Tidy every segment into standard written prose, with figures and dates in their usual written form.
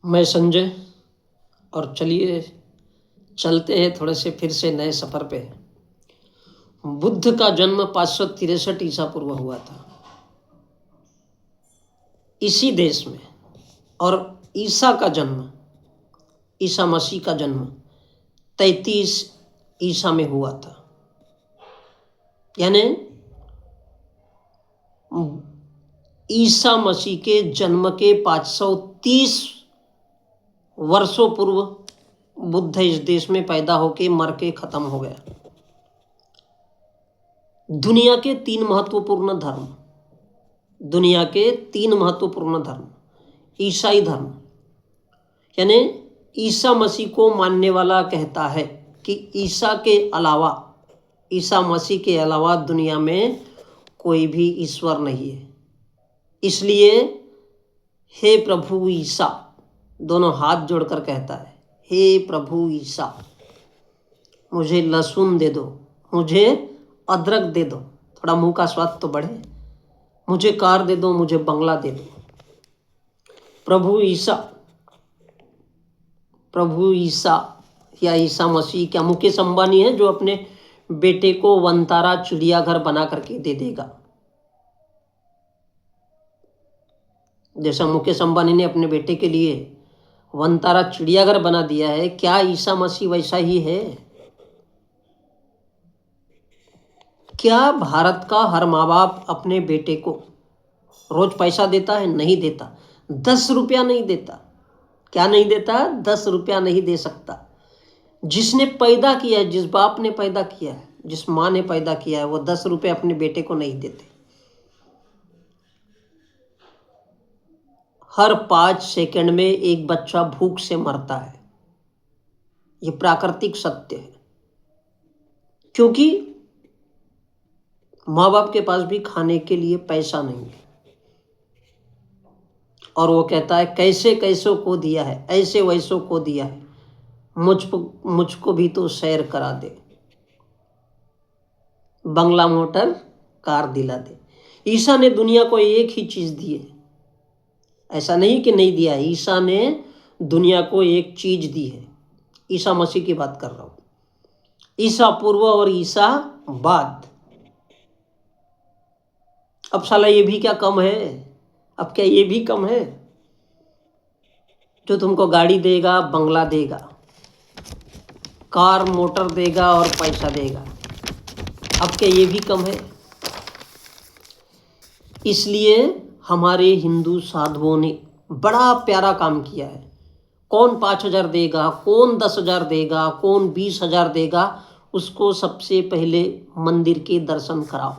मैं संजय, और चलिए चलते हैं थोड़े से फिर से नए सफ़र पे। बुद्ध का जन्म 563 ईसा पूर्व हुआ था इसी देश में, और ईसा का जन्म, ईसा मसीह का जन्म 33 ईसा में हुआ था। यानी ईसा मसीह के जन्म के 530 वर्षों पूर्व बुद्ध इस देश में पैदा होके मर के खत्म हो गया। दुनिया के तीन महत्वपूर्ण धर्म, ईसाई धर्म, यानी ईसा मसीह को मानने वाला कहता है कि ईसा मसीह के अलावा दुनिया में कोई भी ईश्वर नहीं है। इसलिए हे प्रभु ईसा, दोनों हाथ जोड़कर कहता है, हे प्रभु ईसा, मुझे लहसुन दे दो, मुझे अदरक दे दो, थोड़ा मुंह का स्वाद तो बढ़े, मुझे कार दे दो, मुझे बंगला दे दो। प्रभु ईसा या ईसा मसीह क्या मुकेश अंबानी है जो अपने बेटे को वनतारा चिड़ियाघर बना करके दे देगा? जैसा मुकेश अंबानी ने अपने बेटे के लिए वनतारा चिड़ियाघर बना दिया है, क्या ईसा मसीह वैसा ही है? क्या भारत का हर माँ बाप अपने बेटे को रोज पैसा देता है? नहीं देता। 10 रुपया नहीं देता। क्या नहीं देता? 10 रुपया नहीं दे सकता। जिसने पैदा किया है, जिस बाप ने पैदा किया है, जिस माँ ने पैदा किया है, वो 10 रुपये अपने बेटे को नहीं देते। हर 5 सेकंड में एक बच्चा भूख से मरता है। ये प्राकृतिक सत्य है, क्योंकि माँ बाप के पास भी खाने के लिए पैसा नहीं है। और वो कहता है, कैसे कैसों को दिया है, ऐसे वैसों को दिया है, मुझको भी तो सैर करा दे, बंगला मोटर कार दिला दे। ईसा ने दुनिया को एक ही चीज दी है, ऐसा नहीं कि नहीं दिया है। ईसा ने दुनिया को एक चीज दी है। ईसा मसीह की बात कर रहा हूं। ईसा पूर्व और ईसा बाद। अब साला ये भी क्या कम है? अब क्या ये भी कम है? जो तुमको गाड़ी देगा, बंगला देगा, कार मोटर देगा और पैसा देगा, अब क्या ये भी कम है? इसलिए हमारे हिंदू साधुओं ने बड़ा प्यारा काम किया है। कौन 5,000 देगा, कौन 10,000 देगा, कौन 20,000 देगा, उसको सबसे पहले मंदिर के दर्शन कराओ।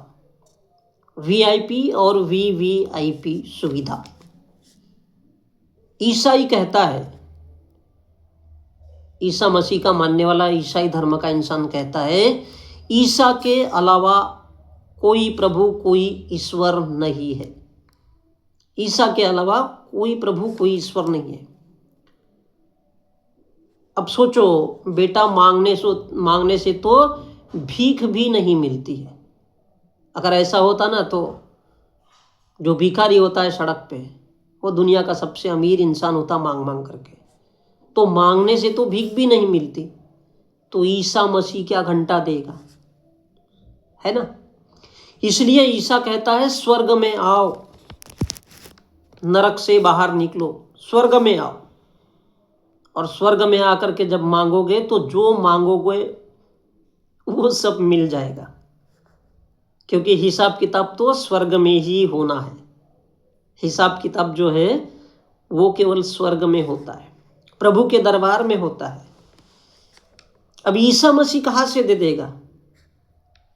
VIP और VVIP सुविधा। ईसाई कहता है, ईसा मसीह का मानने वाला ईसाई धर्म का इंसान कहता है, ईसा के अलावा कोई प्रभु, कोई ईश्वर नहीं है। ईसा के अलावा कोई प्रभु, कोई ईश्वर नहीं है। अब सोचो, बेटा मांगने से तो भीख भी नहीं मिलती है। अगर ऐसा होता ना, तो जो भिखारी होता है सड़क पे, वो दुनिया का सबसे अमीर इंसान होता मांग मांग करके। तो मांगने से तो भीख भी नहीं मिलती, तो ईसा मसीह क्या घंटा देगा, है ना? इसलिए ईसा कहता है, स्वर्ग में आओ, नरक से बाहर निकलो, स्वर्ग में आओ। और स्वर्ग में आकर के जब मांगोगे तो जो मांगोगे वो सब मिल जाएगा, क्योंकि हिसाब किताब तो स्वर्ग में ही होना है। हिसाब किताब जो है वो केवल स्वर्ग में होता है, प्रभु के दरबार में होता है। अब ईसा मसीह कहाँ से दे देगा?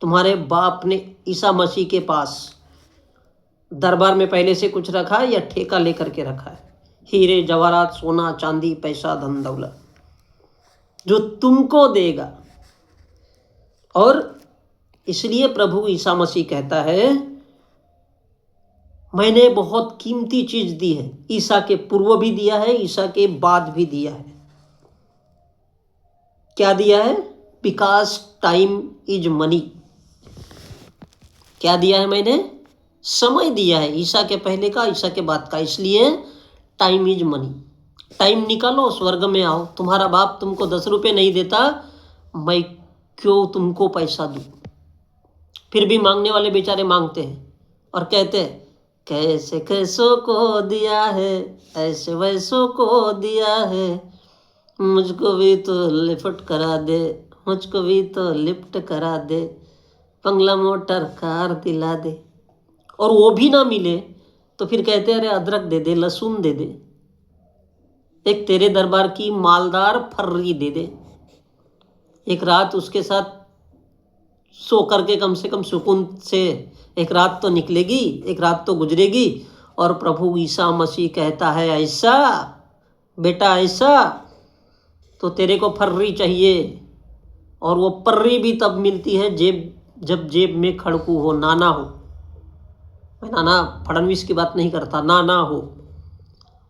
तुम्हारे बाप ने ईसा मसीह के पास दरबार में पहले से कुछ रखा है या ठेका लेकर के रखा है? हीरे जवाहरात, सोना चांदी, पैसा, धन दौलत जो तुमको देगा। और इसलिए प्रभु ईसा मसीह कहता है, मैंने बहुत कीमती चीज दी है। ईसा के पूर्व भी दिया है, ईसा के बाद भी दिया है। क्या दिया है? Because time is money. क्या दिया है मैंने? समय दिया है, ईसा के पहले का, ईसा के बाद का। इसलिए टाइम इज मनी। टाइम निकालो, स्वर्ग में आओ। तुम्हारा बाप तुमको 10 रुपये नहीं देता, मैं क्यों तुमको पैसा दूं? फिर भी मांगने वाले बेचारे मांगते हैं और कहते हैं, कैसे कैसों को दिया है, ऐसे वैसों को दिया है, मुझको भी तो लिफ्ट करा दे, मुझको भी तो लिफ्ट करा दे, बंगला मोटर कार दिला दे। और वो भी ना मिले तो फिर कहते हैं, अरे अदरक दे दे, लहसुन दे दे, एक तेरे दरबार की मालदार फर्री दे दे, एक रात उसके साथ सो करके कम से कम सुकून से एक रात तो निकलेगी, एक रात तो गुजरेगी। और प्रभु ईसा मसीह कहता है, ऐसा बेटा ऐसा तो तेरे को फर्री चाहिए। और वो पर्री भी तब मिलती है जब जेब में खड़कू हो, नाना हो। मैं नाना फडणवीस की बात नहीं करता, नाना हो,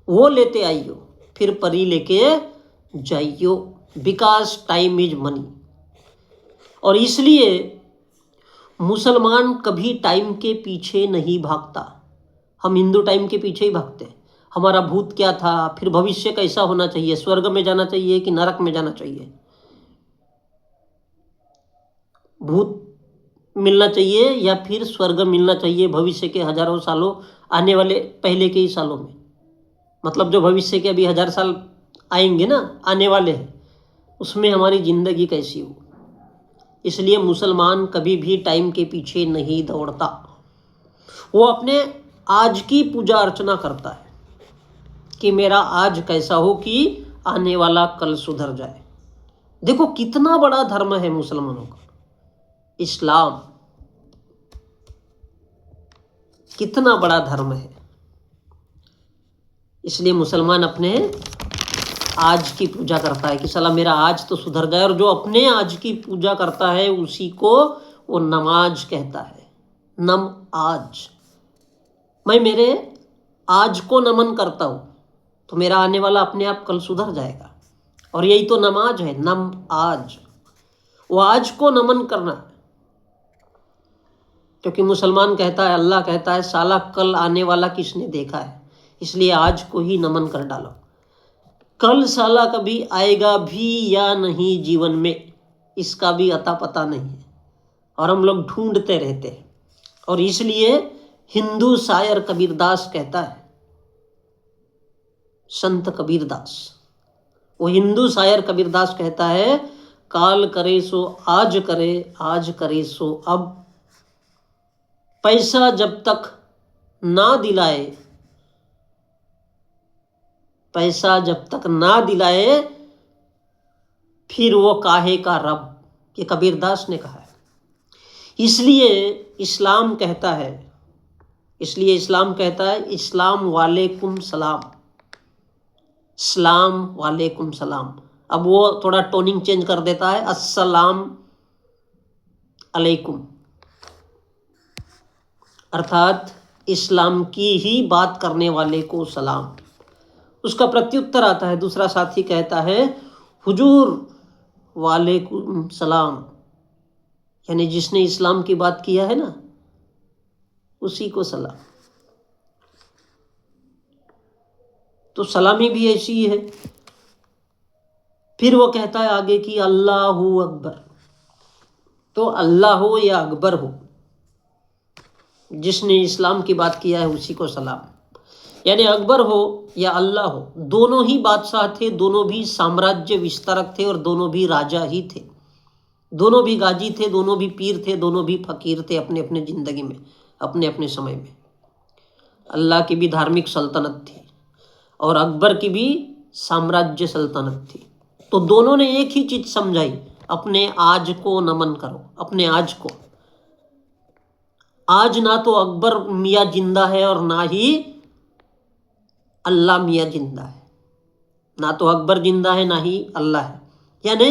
वो लेते आइयो, फिर परी लेके जाइयो, बिकॉज टाइम इज मनी। और इसलिए मुसलमान कभी टाइम के पीछे नहीं भागता। हम हिंदू टाइम के पीछे ही भागते हैं। हमारा भूत क्या था, फिर भविष्य कैसा होना चाहिए, स्वर्ग में जाना चाहिए कि नरक में जाना चाहिए, भूत मिलना चाहिए या फिर स्वर्ग मिलना चाहिए भविष्य के हजारों सालों, आने वाले पहले के ही सालों में, मतलब जो भविष्य के अभी 1000 साल आएंगे ना, आने वाले हैं, उसमें हमारी ज़िंदगी कैसी हो। इसलिए मुसलमान कभी भी टाइम के पीछे नहीं दौड़ता, वो अपने आज की पूजा अर्चना करता है कि मेरा आज कैसा हो कि आने वाला कल सुधर जाए। देखो कितना बड़ा धर्म है मुसलमानों का, इस्लाम कितना बड़ा धर्म है। इसलिए मुसलमान अपने आज की पूजा करता है कि साला मेरा आज तो सुधर जाए। और जो अपने आज की पूजा करता है उसी को वो नमाज कहता है। नम आज, मैं मेरे आज को नमन करता हूँ तो मेरा आने वाला अपने आप कल सुधर जाएगा। और यही तो नमाज है, नम आज, वो आज को नमन करना है। क्योंकि मुसलमान कहता है, अल्लाह कहता है, साला कल आने वाला किसने देखा है, इसलिए आज को ही नमन कर डालो। कल साला कभी आएगा भी या नहीं जीवन में, इसका भी अता पता नहीं है, और हम लोग ढूंढते रहते हैं। और इसलिए हिंदू शायर कबीरदास कहता है, संत कबीरदास, वो हिंदू शायर कबीरदास कहता है, काल करे सो आज करे, आज करे सो अब, पैसा जब तक ना दिलाए, पैसा जब तक ना दिलाए फिर वो काहे का रब, ये कबीरदास ने कहा है। इसलिए इस्लाम कहता है, इस्लाम वालेकुम सलाम, इस्लाम वालेकुम सलाम। अब वो थोड़ा टोनिंग चेंज कर देता है, अस्सलाम अलैकुम, अर्थात इस्लाम की ही बात करने वाले को सलाम। उसका प्रत्युत्तर आता है, दूसरा साथी कहता है, हुजूर वालेकुम सलाम, यानी जिसने इस्लाम की बात किया है ना उसी को सलाम। तो सलामी भी ऐसी ही है। फिर वो कहता है आगे कि अल्लाहु अकबर, तो अल्लाह हो या अकबर हो, जिसने इस्लाम की बात किया है उसी को सलाम। यानी अकबर हो या अल्लाह हो, दोनों ही बादशाह थे, दोनों भी साम्राज्य विस्तारक थे और दोनों भी राजा ही थे, दोनों भी गाजी थे, दोनों भी पीर थे, दोनों भी फकीर थे अपने अपने ज़िंदगी में, अपने अपने समय में। अल्लाह की भी धार्मिक सल्तनत थी और अकबर की भी साम्राज्य सल्तनत थी। तो दोनों ने एक ही चीज़ समझाई, अपने आज को नमन करो, अपने आज को। आज ना तो अकबर मियाँ जिंदा है और ना ही अल्लाह मियाँ जिंदा है, ना तो अकबर जिंदा है ना ही अल्लाह है। यानी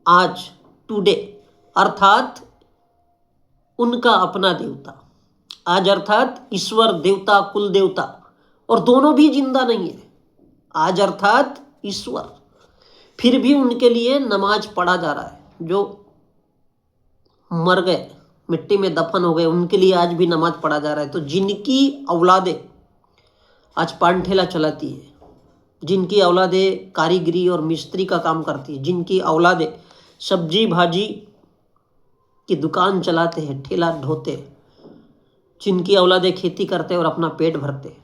आज टुडे, अर्थात उनका अपना देवता, आज अर्थात ईश्वर, देवता, कुल देवता, और दोनों भी जिंदा नहीं है। आज अर्थात ईश्वर, फिर भी उनके लिए नमाज पढ़ा जा रहा है। जो मर गए, मिट्टी में दफन हो गए, उनके लिए आज भी नमाज पढ़ा जा रहा है। तो जिनकी औलादें आज पान ठेला चलाती है, जिनकी औलादें कारीगरी और मिस्त्री का काम करती है, जिनकी औलादें सब्जी भाजी की दुकान चलाते हैं, ठेला ढोते हैं, जिनकी औलादें खेती करते हैं और अपना पेट भरते हैं,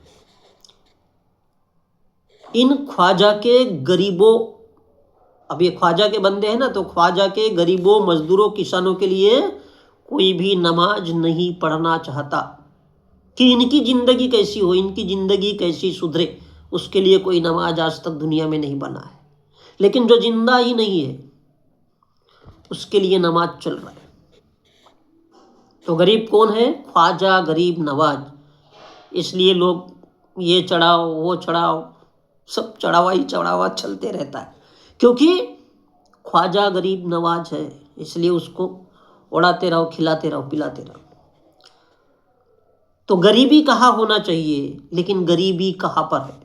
इन ख्वाजा के गरीबों, अब ये ख्वाजा के बंदे हैं ना, तो ख्वाजा के गरीबों, मजदूरों, किसानों के लिए कोई भी नमाज नहीं पढ़ना चाहता कि इनकी जिंदगी कैसी हो, इनकी जिंदगी कैसी सुधरे, उसके लिए कोई नमाज आज तक दुनिया में नहीं बना है। लेकिन जो जिंदा ही नहीं है उसके लिए नमाज चल रहा है। तो गरीब कौन है? ख्वाजा गरीब नवाज। इसलिए लोग ये चढ़ाओ वो चढ़ाओ, सब चढ़ावा ही चढ़ावा चलते रहता है, क्योंकि ख्वाजा गरीब नवाज है, इसलिए उसको उड़ाते रहो, खिलाते रहो, पिलाते रहो। तो गरीबी कहाँ होना चाहिए, लेकिन गरीबी कहाँ पर है?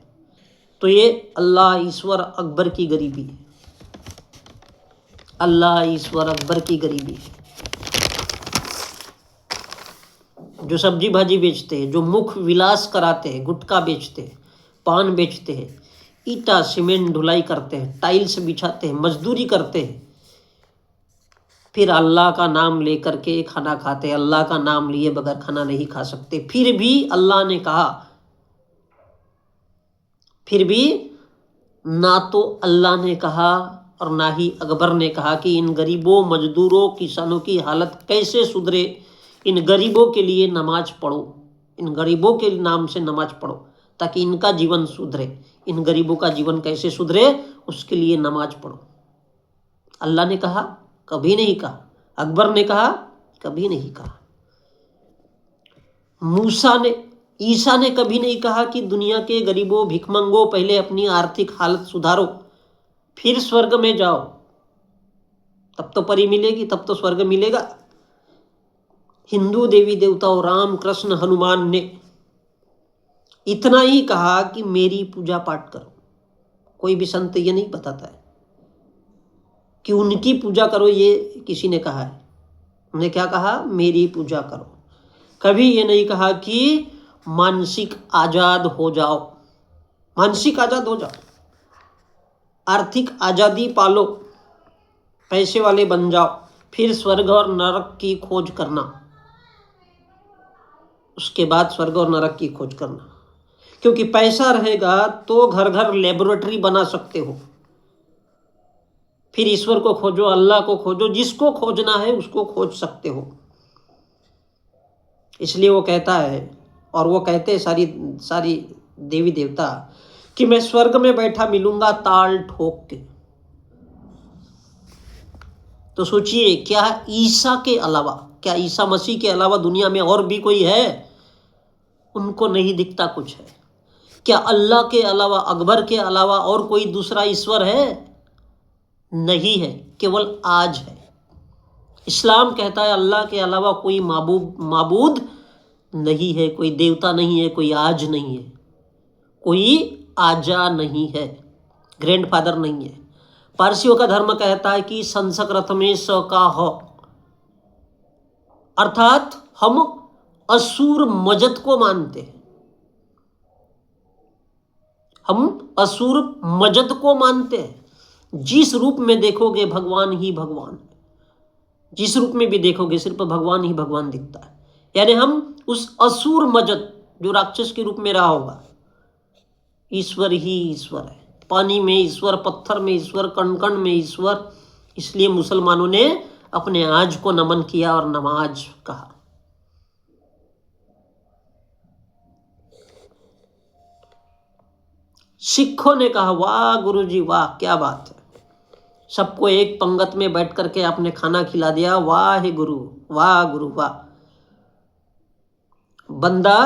तो ये अल्लाह ईश्वर अकबर की गरीबी है, अल्लाह ईश्वर अकबर की गरीबी है। जो सब्जी भाजी बेचते हैं, जो मुख विलास कराते हैं, गुटखा बेचते हैं, पान बेचते हैं, ईटा सीमेंट ढुलाई करते हैं, टाइल्स बिछाते हैं, मजदूरी करते हैं, फिर अल्लाह का नाम लेकर के खाना खाते हैं। अल्लाह का नाम लिए बगैर खाना नहीं खा सकते। फिर भी अल्लाह ने कहा, फिर भी ना तो अल्लाह ने कहा और ना ही अकबर ने कहा कि इन गरीबों, मजदूरों, किसानों की हालत कैसे सुधरे, इन गरीबों के लिए नमाज पढ़ो, इन गरीबों के नाम से नमाज पढ़ो ताकि इनका जीवन सुधरे। इन गरीबों का जीवन कैसे सुधरे, उसके लिए नमाज पढ़ो। अल्लाह ने कहा? कभी नहीं कहा। अकबर ने कहा? कभी नहीं कहा। ईसा ने कभी नहीं कहा कि दुनिया के गरीबों, भिखमंगों, पहले अपनी आर्थिक हालत सुधारो, फिर स्वर्ग में जाओ, तब तो परी मिलेगी, तब तो स्वर्ग मिलेगा। हिंदू देवी देवताओं राम, कृष्ण, हनुमान ने इतना ही कहा कि मेरी पूजा पाठ करो। कोई भी संत ये नहीं बताता है कि उनकी पूजा करो, ये किसी ने कहा है। उन्होंने क्या कहा? मेरी पूजा करो। कभी ये नहीं कहा कि मानसिक आजाद हो जाओ, मानसिक आजाद हो जाओ, आर्थिक आजादी पालो, पैसे वाले बन जाओ, फिर स्वर्ग और नरक की खोज करना, उसके बाद स्वर्ग और नरक की खोज करना। क्योंकि पैसा रहेगा तो घर घर लेबोरेटरी बना सकते हो। फिर ईश्वर को खोजो, अल्लाह को खोजो, जिसको खोजना है उसको खोज सकते हो। इसलिए वो कहता है, और वो कहते हैं सारी देवी देवता, कि मैं स्वर्ग में बैठा मिलूंगा ताल ठोक के। तो सोचिए, क्या ईसा के अलावा, क्या ईसा मसीह के अलावा दुनिया में और भी कोई है? उनको नहीं दिखता कुछ है। क्या अल्लाह के अलावा, अकबर के अलावा और कोई दूसरा ईश्वर है? नहीं है, केवल आज है। इस्लाम कहता है अल्लाह के अलावा कोई माबूद नहीं है, कोई देवता नहीं है, कोई आज नहीं है, कोई आजा नहीं है, ग्रैंडफादर नहीं है। पारसियों का धर्म कहता है कि संस्कृत में स का ह, अर्थात हम असुर मजद को मानते हैं। हम असुर मजद को मानते हैं। जिस रूप में देखोगे भगवान ही भगवान है, जिस रूप में भी देखोगे सिर्फ भगवान ही भगवान दिखता है। यानी हम उस असुर मजद जो राक्षस के रूप में रहा होगा, ईश्वर ही ईश्वर है। पानी में ईश्वर, पत्थर में ईश्वर, कण कण में ईश्वर। इसलिए मुसलमानों ने अपने आज को नमन किया और नमाज कहा। सिखों ने कहा वाह गुरुजी वाह, क्या बात है, सबको एक पंगत में बैठ करके आपने खाना खिला दिया, वाह हे गुरु, वाह गुरु वाह, बंदा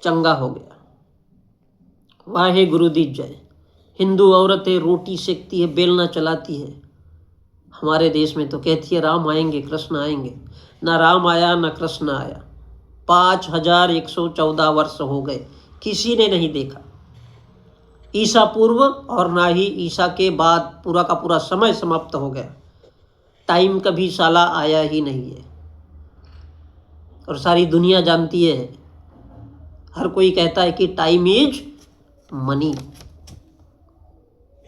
चंगा हो गया, वाहे गुरु दी जय। हिंदू औरतें रोटी सेकती है, बेलना चलाती है। हमारे देश में तो कहती है राम आएंगे, कृष्ण आएंगे। ना राम आया ना कृष्ण आया। 5114 वर्ष हो गए, किसी ने नहीं देखा। ईसा पूर्व और ना ही ईसा के बाद पूरा का पूरा समय समाप्त हो गया। टाइम कभी साला आया ही नहीं है। और सारी दुनिया जानती है, हर कोई कहता है कि टाइम इज मनी,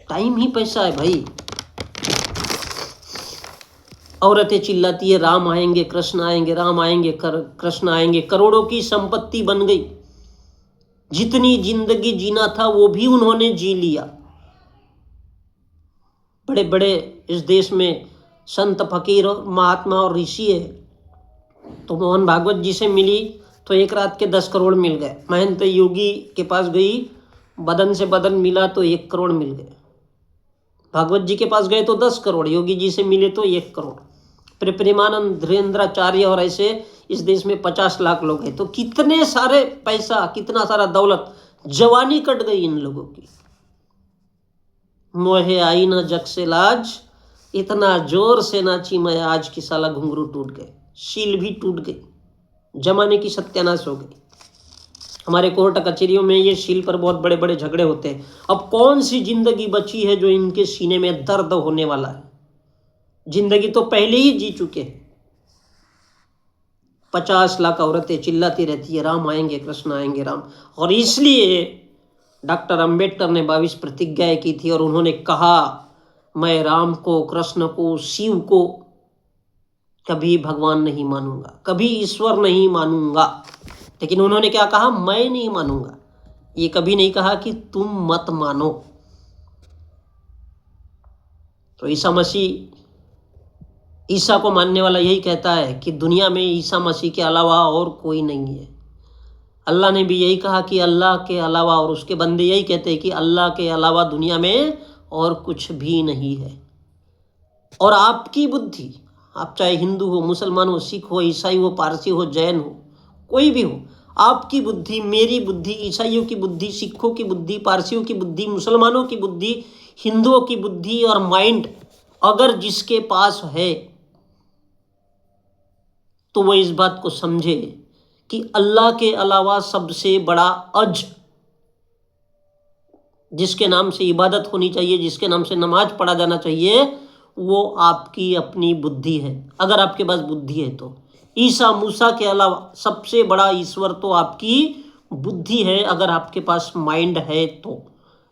टाइम ही पैसा है भाई। औरतें चिल्लाती है राम आएंगे कृष्ण आएंगे, राम आएंगे कृष्ण आएंगे। करोड़ों की संपत्ति बन गई, जितनी जिंदगी जीना था वो भी उन्होंने जी लिया। बड़े बड़े इस देश में संत फकीर और महात्मा और ऋषि है। तो मोहन भागवत जी से मिली तो एक रात के 10 करोड़ मिल गए। महंत योगी के पास गई, बदन से बदन मिला तो 1 करोड़ मिल गए। भागवत जी के पास गए तो 10 करोड़, योगी जी से मिले तो 1 करोड़। फिर प्रेमानंद, धीरेन्द्राचार्य और ऐसे इस देश में 50 लाख लोग हैं। तो कितने सारे पैसा, कितना सारा दौलत, जवानी कट गई इन लोगों की। मोहे आई ना जग से लाज, इतना जोर से नाची मैं आज की साला घुंघरू टूट गए, शील भी टूट गई, जमाने की सत्यानाश हो गई। हमारे कोर्ट कचहरियों में ये शील पर बहुत बड़े बड़े झगड़े होते हैं। अब कौन सी जिंदगी बची है जो इनके सीने में दर्द होने वाला है? जिंदगी तो पहले ही जी चुके हैं। 50 लाख औरतें चिल्लाती रहती है राम आएंगे कृष्ण आएंगे राम। और इसलिए डॉक्टर अंबेडकर ने 22 प्रतिज्ञाएं की थी और उन्होंने कहा मैं राम को, कृष्ण को, शिव को कभी भगवान नहीं मानूंगा, कभी ईश्वर नहीं मानूंगा। लेकिन उन्होंने क्या कहा? मैं नहीं मानूंगा। ये कभी नहीं कहा कि तुम मत मानो। तो ईसा मसीह, ईसा को मानने वाला यही कहता है कि दुनिया में ईसा मसीह के अलावा और कोई नहीं है। अल्लाह ने भी यही कहा कि अल्लाह के अलावा, और उसके बंदे यही कहते हैं कि अल्लाह के अलावा दुनिया में और कुछ भी नहीं है। और आपकी बुद्धि, आप चाहे हिंदू हो, मुसलमान हो, सिख हो, ईसाई हो, पारसी हो, जैन हो, कोई भी हो, आपकी बुद्धि, मेरी बुद्धि, ईसाइयों की बुद्धि, सिखों की बुद्धि, पारसियों की बुद्धि, मुसलमानों की बुद्धि, हिंदुओं की बुद्धि और माइंड अगर जिसके पास है तो वो इस बात को समझे कि अल्लाह के अलावा सबसे बड़ा अज, जिसके नाम से इबादत होनी चाहिए, जिसके नाम से नमाज पढ़ा जाना चाहिए, वो आपकी अपनी बुद्धि है। अगर आपके पास बुद्धि है तो ईसा मूसा के अलावा सबसे बड़ा ईश्वर तो आपकी बुद्धि है। अगर आपके पास माइंड है तो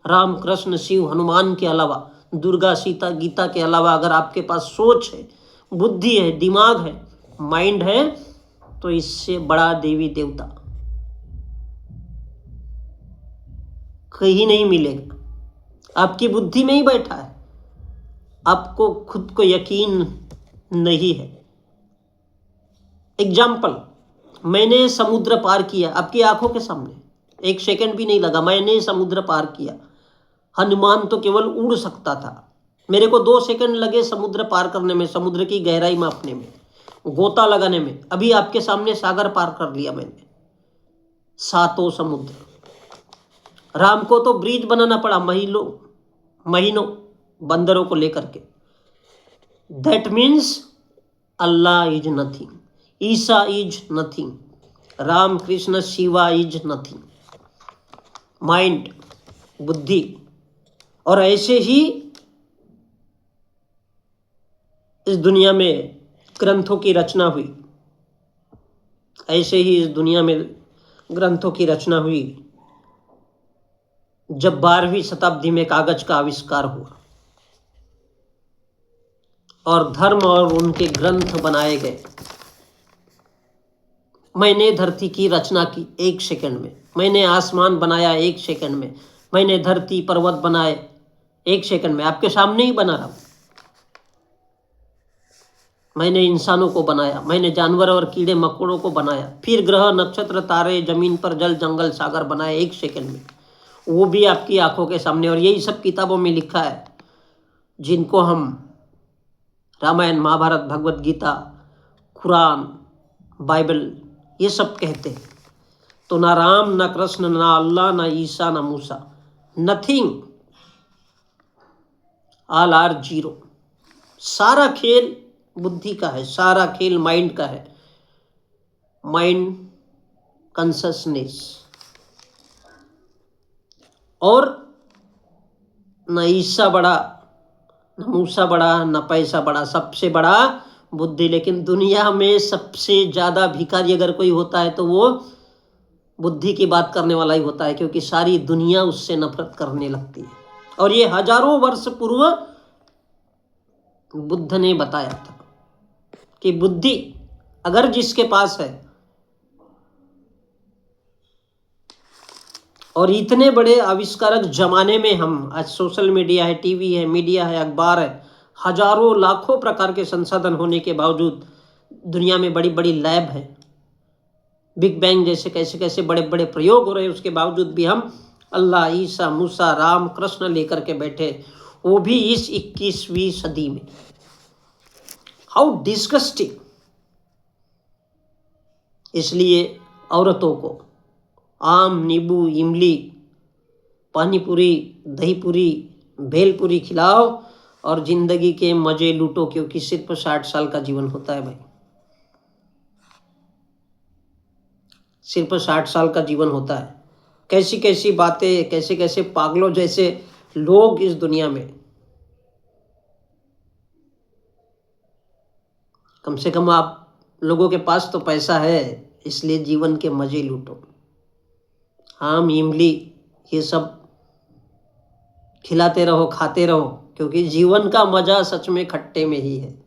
राम कृष्ण शिव हनुमान के अलावा, दुर्गा सीता गीता के अलावा अगर आपके पास सोच है, बुद्धि है, दिमाग है, माइंड है, तो इससे बड़ा देवी देवता कहीं नहीं मिलेगा। आपकी बुद्धि में ही बैठा है, आपको खुद को यकीन नहीं है। एग्जाम्पल, मैंने समुद्र पार किया आपकी आंखों के सामने, 1 सेकंड भी नहीं लगा, मैंने समुद्र पार किया। हनुमान तो केवल उड़ सकता था, मेरे को 2 सेकंड लगे समुद्र पार करने में, समुद्र की गहराई मापने में, गोता लगाने में। अभी आपके सामने सागर पार कर लिया मैंने, 7 समुद्र। राम को तो ब्रिज बनाना पड़ा महीनों बंदरों को लेकर के। That means Allah is nothing, Isa is nothing, Ram Krishna Shiva is nothing. Mind, बुद्धि। और ऐसे ही इस दुनिया में ग्रंथों की रचना हुई, ऐसे ही इस दुनिया में ग्रंथों की रचना हुई जब 12वीं शताब्दी में कागज का आविष्कार हुआ और धर्म और उनके ग्रंथ बनाए गए। मैंने धरती की रचना की 1 सेकंड में, मैंने आसमान बनाया 1 सेकंड में, मैंने धरती पर्वत बनाए 1 सेकंड में, आपके सामने ही बना रहा। मैंने इंसानों को बनाया, मैंने जानवर और कीड़े मकोड़ों को बनाया, फिर ग्रह नक्षत्र तारे, जमीन पर जल जंगल सागर बनाए 1 सेकंड में, वो भी आपकी आंखों के सामने। और यही सब किताबों में लिखा है जिनको हम रामायण, महाभारत, भगवत गीता, कुरान, बाइबल ये सब कहते हैं। तो ना राम, ना कृष्ण, ना अल्लाह, ना ईसा, ना मूसा, नथिंग, ऑल आर जीरो। सारा खेल बुद्धि का है, सारा खेल माइंड का है, माइंड कॉन्शसनेस। और न ईसा बड़ा, न मूसा बड़ा, न पैसा बड़ा, सबसे बड़ा बुद्धि। लेकिन दुनिया में सबसे ज्यादा भिखारी अगर कोई होता है तो वो बुद्धि की बात करने वाला ही होता है, क्योंकि सारी दुनिया उससे नफरत करने लगती है। और ये हजारों वर्ष पूर्व बुद्ध ने बताया था कि बुद्धि अगर जिसके पास है, और इतने बड़े आविष्कारक जमाने में हम आज सोशल मीडिया है, टीवी है, मीडिया है, अखबार है, हजारों लाखों प्रकार के संसाधन होने के बावजूद दुनिया में बड़ी बड़ी लैब है, बिग बैंग जैसे कैसे कैसे बड़े बड़े प्रयोग हो रहे हैं, उसके बावजूद भी हम अल्लाह, ईसा, मूसा, राम, कृष्ण लेकर के बैठे, वो भी इस 21वीं सदी में। How disgusting. इसलिए औरतों को आम, नींबू, इमली, पानीपुरी, दहीपुरी, भेलपुरी खिलाओ और जिंदगी के मजे लूटो, क्योंकि सिर्फ 60 साल का जीवन होता है भाई, सिर्फ 60 साल का जीवन होता है। कैसी कैसी बातें, कैसे कैसे पागलों जैसे लोग इस दुनिया में। कम से कम आप लोगों के पास तो पैसा है, इसलिए जीवन के मजे लूटो। आम, इमली, ये सब खिलाते रहो, खाते रहो, क्योंकि जीवन का मजा सच में खट्टे में ही है।